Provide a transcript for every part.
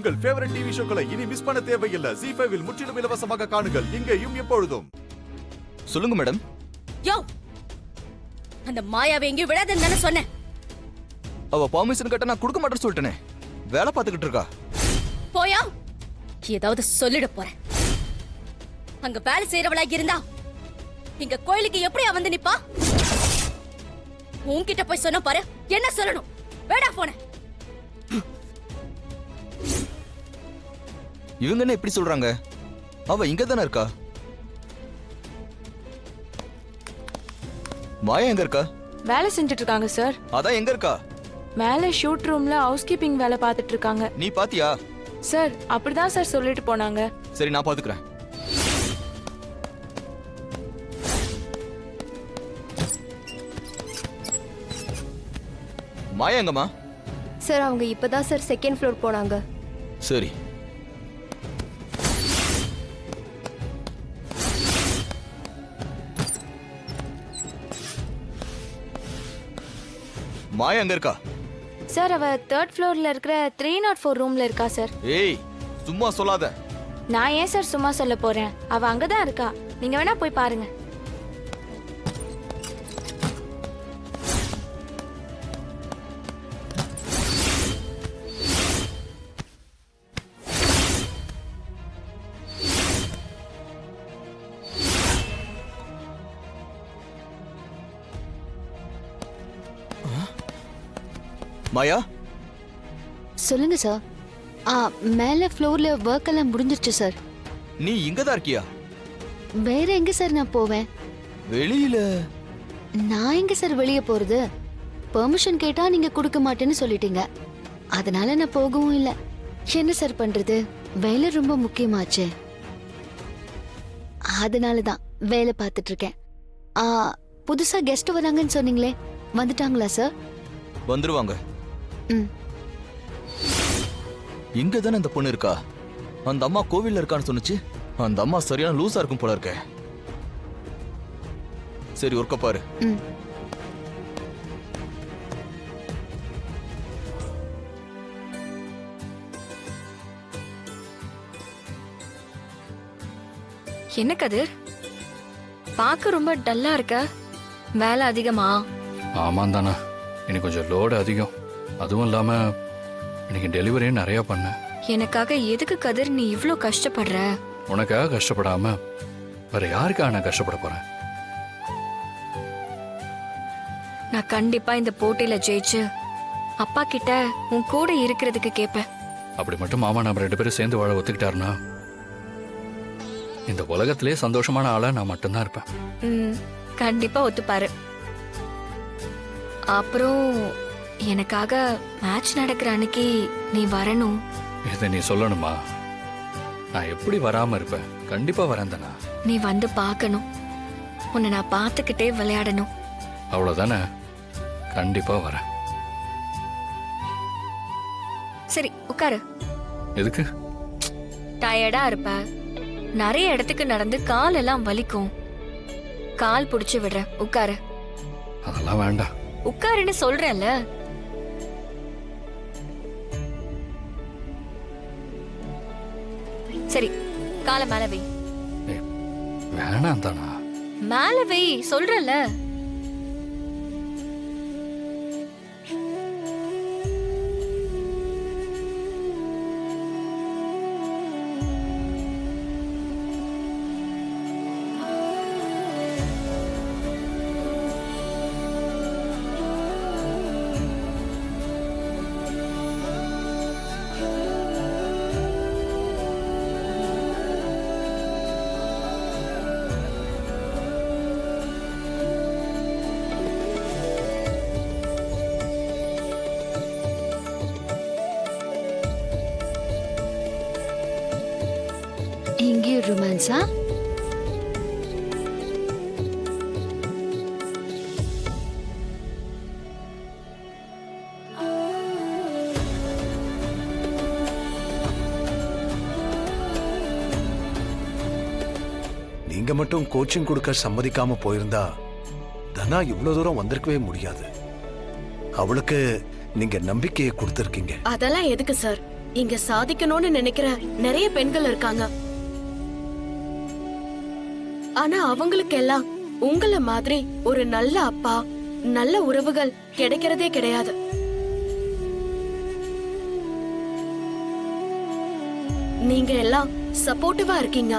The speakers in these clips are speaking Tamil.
உங்கள் ஃபேவரட் டிவி ஷோக்களை இனி மிஸ் பண்ண தேவையில்லை. ZEE5 இல் முற்றிலும் இலவசமாக காணுங்கள். இங்கேயும் எப்பொழுதும். சொல்லுங்க மேடம். யோ, அந்த மாயாவை எங்கேயும் விடாதன்னு தானே சொன்னேன். அவ பர்மிஷன் கேட்ட நான் கொடுக்க மாட்டேன்னு சொல்லிட்டேனே. வேலை பார்த்துக்கிட்டு இருக்கா. போயா, ஏதாவது சொல்லிட போறேன். அங்க வேலை செய்யறவளா இருந்தா இங்க கோயிலுக்கு எப்படியா வந்து நிப்பா? உன்கிட்ட போய் சொன்ன பாரு, என்ன சொல்லணும்? வேடா போன. இவங்க என்ன இப்படி சொல்றாங்க? அவ இங்க தானே இருக்கா. மாயா எங்க இருக்கா? வேலை செஞ்சுட்டு இருக்காங்க சார். அதான் எங்க இருக்கா? மேலே ஷூட் ரூம்ல ஹவுஸ் கீப்பிங் வேலை பார்த்துட்டு இருக்காங்க. நீ பாத்தியா? சார் அப்படிதான் சார் சொல்லிட்டு போனாங்க. சரி, நான் பாத்துக்கிறேன். மாயா எங்கம்மா? சார் அவங்க இப்பதான் சார் செகண்ட் ஃப்ளோர் போனாங்க. சரி. மாயா எங்க இருக்கா? சார் அவ தேர்ட் ஃப்ளோர்ல இருக்கிற 304 ரூம்ல இருக்கா சார். ஏய், சும்மா சொல்லாத. நான் ஏன் சார் சும்மா சொல்ல போறேன்? அவ அங்கதான் இருக்கா. நீங்க வேணா போய் பாருங்க. மாயா, சொல்லுங்க சார். மேல ஃப்ளோர்ல ஒர்க் எல்லாம் முடிஞ்சிருச்சு சார். நீ இங்க தான் இருக்கியா? வேற எங்க சார் நான் போவேன்? வெளியில. நான் எங்க சார் வெளியே போறது? பெர்மிஷன் கேட்டா நீங்க கொடுக்க மாட்டேன்னு சொல்லிட்டீங்க. அதனால நான் போகவும் இல்லை. என்ன சார் பண்றது? வேலை ரொம்ப முக்கியமாச்சு. அதனால தான் வேலை பார்த்துட்டு இருக்கேன். புதுசா கெஸ்ட் வராங்கன்னு சொன்னீங்களே, வந்துட்டாங்களா சார்? வந்துருவாங்க. ம். இங்க தானே அந்த பொண்ணு இருக்கா. அந்த அம்மா கோவில்ல இருக்கான்னு சொன்னுச்சு. அந்த அம்மா சரியான லூசா இருக்கும் போல இருக்க. சரி, ஒர்க்க பாரு. ம். என்ன கதிர், பார்க்க ரொம்ப டல்லா இருக்க. வேலை அதிகமா? ஆமாம் தானே, இன்னைக்கு கொஞ்சம் லோடு அதிகம். அதுவும் இல்லாம இன்னைக்கு டெலிவரியும் நிறைய பண்ணேன். எனக்காக எதுக்கு கதிர் நீ இவ்ளோ கஷ்டப்படுற? உனக்காக கஷ்டப்படாம வேற யாருக்காக நான் கஷ்டப்பட போறேன்? நான் கண்டிப்பா இந்த போட்டியில ஜெயிச்சு அப்பா கிட்ட உன் கூட இருக்கிறதுக்கு கேட்பேன். அப்படி மட்டும் மாமா நம்ம 2 பேரும் சேர்ந்து வாழ ஒத்துக்கிட்டாருன்னா இந்த உலகத்திலே சந்தோஷமான ஆளா நான் மட்டும்தான் இருப்பேன். கண்டிப்பா ஒத்துப்பாரு. அப்புறம் எனக்காக மேட்ச் நடக்கிற அன்னைக்கு நீ வரணும். இதை நீ சொல்லணுமா? நான் எப்படி வராம இருப்பேன்? கண்டிப்பா வரேன் தானே. நீ வந்து பார்க்கணும். உன்னை நான் பார்த்துக்கிட்டே விளையாடணும். அவ்வளவுதானே? கண்டிப்பா வரேன். சரி, உட்காரு. எதுக்கு? டயர்டா இருப்ப. நிறைய இடத்துக்கு நடந்து கால் எல்லாம் வலிக்கும். கால் புடிச்சு விடுறேன், உட்காரு. அதெல்லாம் வேண்டாம். உட்காருன்னு சொல்றேன்ல. சரி, காலை மேல வை. வேணாம் தானா? மேல வை சொல்றேன்ல. இங்கேயும் ரொமான்ஸா? நீங்க மட்டும் கோச்சிங் கொடுக்க சம்மதிக்காம போயிருந்தா தனா இவ்வளவு தூரம் வந்திருக்கவே முடியாது. அவளுக்கு நீங்க நம்பிக்கையை கொடுத்திருக்கீங்க. அதெல்லாம் எதுக்கு சார்? இங்க சாதிக்கணும்னு நினைக்கிற நிறைய பெண்கள் இருக்காங்க. ஆனா அவங்களுக்கெல்லாம் உங்கள மாதிரி ஒரு நல்ல அப்பா, நல்ல உறவுகள் கிடைக்கிறதே கிடையாது. நீங்க எல்லாம் சப்போர்ட்டிவா இருக்கீங்க,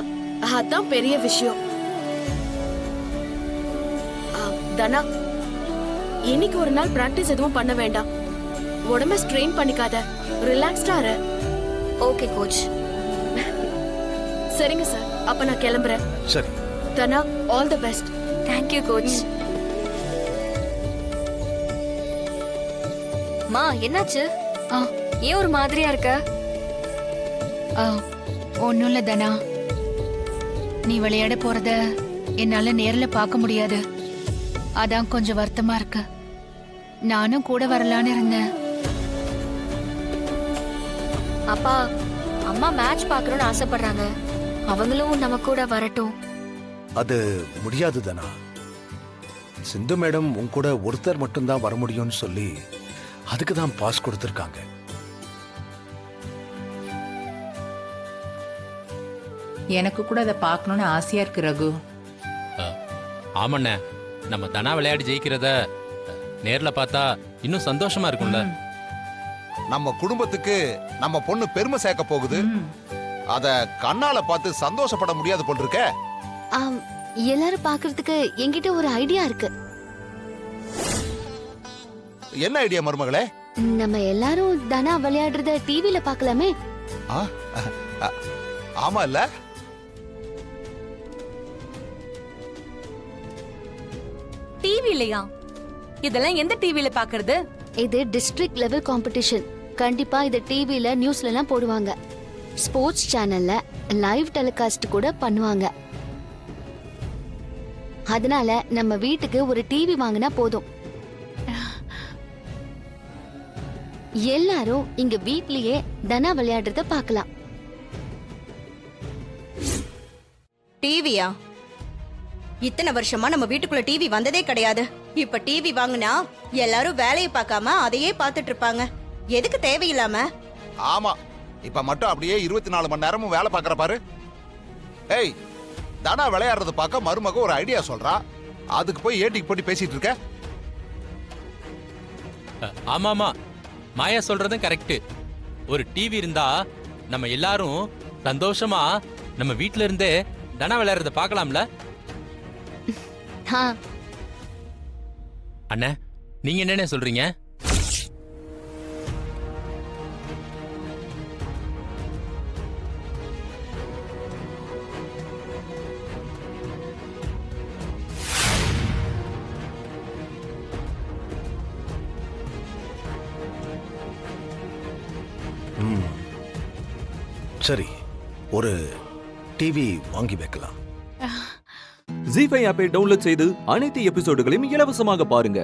அதான் பெரிய விஷயம். தனா, இன்னைக்கு ஒரு நாள் பிராக்டிஸ் எதுவும் பண்ண வேண்டாம். உடம்ப ஸ்ட்ரெயின் பண்ணிக்காத, ரிலாக்ஸ்டா இரு. Okay coach. சரிங்க சார், அப்ப நான் கிளம்புறேன். சரி. Dhana, all the best. Thank you coach. மா, என்னாச்சு? ஏன் ஒரு மாதிரியா இருக்க? ஒன்னும் இல்ல தனா, நீ விளையாட போறத என்னால நேர்ல பார்க்க முடியாது, அதான் கொஞ்சம் வருத்தமா இருக்கு. நானும் கூட வரலான்னு இருந்தேன். அப்பா, அம்மா மேட்ச் பார்க்கணும்னு ஆசைப்படுறாங்க, அவங்களும் நம்ம கூட வரட்டும். அது முடியாது தானா. சிந்து மேடம் உன் கூட ஒருத்தர் மட்டும்தான் வர முடியும்னு சொல்லி அதுக்கு தான் பாஸ் கொடுத்துருக்காங்க. எனக்கு கூட அதை பார்க்கணும்னு ஆசையா இருக்கு ரகு. ஆமாண்ணே, நம்ம தனா விளையாடி ஜெயிக்கிறத நேர்ல பார்த்தா இன்னும் சந்தோஷமா இருக்கும்ல. நம்ம குடும்பத்துக்கு நம்ம பொண்ணு பெருமை சேர்க்க போகுது, அத கண்ணால பார்த்து சந்தோஷப்பட முடியாது போல் இருக்க. எல்லாரும் பாக்குறதுக்கு என்கிட்ட ஒரு ஐடியா இருக்கு. என்ன ஐடியா மருமகளே? நம்ம எல்லாரும் தனா விளையாடுறத டிவில பார்க்கலாமே. ஆமா இல்ல? டிவிலயா? இதெல்லாம் எந்த டிவில பாக்குறது? இது டிஸ்ட்ரிக்ட் லெவல் காம்படிஷன். கண்டிப்பா இத டிவில நியூஸ்ல எல்லாம் போடுவாங்க. ஸ்போர்ட்ஸ் சேனல்ல லைவ் டெலிகாஸ்ட் கூட பண்ணுவாங்க. அதனால நம்ம வீட்டுக்கு ஒரு டிவி வாங்கினா போதும். எல்லாரும் இங்க வீட்லயே தனா விளையாடுறத பார்க்கலாம். டிவியா? இத்தனை வருஷமா நம்ம வீட்டுக்குள்ள டிவி வந்ததே கிடையாது. இப்ப டிவி வாங்கினா எல்லாரும் வேலையை பார்க்காம அதையே பார்த்துட்டு இருப்பாங்க. எதுக்கு தேவையில்லாம? ஆமா, இப்ப மட்டும் அப்படியே 24 மணி நேரமும் வேலை பார்க்கற பாரு. ஏய், தனா விளையாடுறத பார்க்க மருமக ஒரு ஐடியா சொல்றா, அதுக்கு போய் ஏட்டிக்கு போட்டு பேசிட்டு இருக்க. ஆமாமா, மாயா சொல்றதும் கரெக்ட். ஒரு டிவி இருந்தா நம்ம எல்லாரும் சந்தோஷமா நம்ம வீட்ல இருந்தே தனா விளையாடுறத பார்க்கலாம்ல. அண்ணே, நீங்க என்னன்னு சொல்றீங்க? சரி, ஒரு டிவி வாங்கி வைக்கலாம். ஜீ5 ஆப்பை டவுன்லோட் செய்து அனைத்து எபிசோடுகளையும் இலவசமாக பாருங்க.